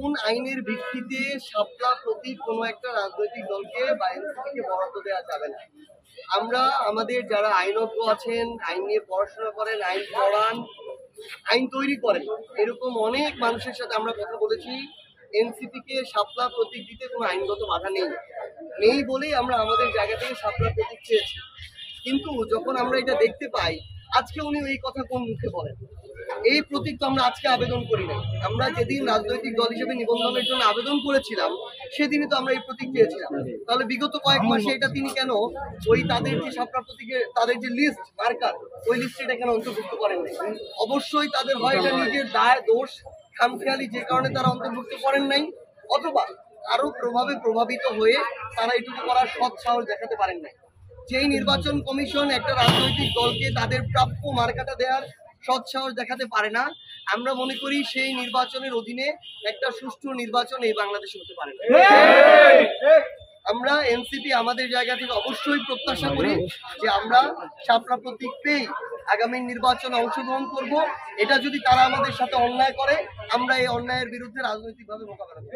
কোন আইনের ভিত্তিতে শাপলা প্রতীক কোনো একটা রাজনৈতিক দলকে বা এনসিপিকে বরাদ্দ দেওয়া যাবে না। আমরা আমাদের যারা আইনজ্ঞ আছেন, আইন নিয়ে পড়াশোনা করেন, আইন পড়ান, আইন তৈরি করেন, এরকম অনেক মানুষের সাথে আমরা কথা বলেছি। এনসিপিকে শাপলা প্রতীক দিতে কোনো আইনগত বাধা নেই বলেই আমরা আমাদের জায়গা থেকে শাপলা প্রতীক চেয়েছি। কিন্তু যখন আমরা এটা দেখতে পাই, আজকে উনি এই কথা কোন মুখে বলেন? এই প্রতীক তো আমরা আজকে আবেদন করি নাই। আমরা যেদিন রাজনৈতিক দল হিসেবে নিবন্ধনের জন্য আবেদন করেছিলাম সেদিনই তো আমরা এই প্রতীক চেয়েছিলাম। তাহলে বিগত কয়েক মাসে এটা তিনি কেন ওই তাদের যে শাপলা প্রতীকের তাদের যে লিস্ট মার্কার, ওই লিস্টে এটা কেন অন্তর্ভুক্ত করেন নাই? অবশ্যই তাদের হয় এটা নিজের দায়, দোষ, খামখেয়ালি, যে কারণে তারা অন্তর্ভুক্ত করেন নাই, অথবা আরো প্রভাবিত হয়ে তারা এটুকু করার সৎ সাহস দেখাতে পারেন নাই। যেই নির্বাচন কমিশন একটা রাজনৈতিক দলকে তাদের প্রাপ্য মার্কাটা দেওয়ার সৎ সাহস দেখাতে পারে না, আমরা মনে করি সেই নির্বাচনের অধীনে একটা সুষ্ঠু নির্বাচন এই বাংলাদেশে হতে পারে না। আমরা এনসিপি আমাদের জায়গা থেকে অবশ্যই প্রত্যাশা করি যে আমরা শাপলা প্রতীক পেয়ে আগামী নির্বাচনে অংশগ্রহণ করব। এটা যদি তারা আমাদের সাথে অন্যায় করে, আমরা এই অন্যায়ের বিরুদ্ধে রাজনৈতিকভাবে মোকাবেলা করব।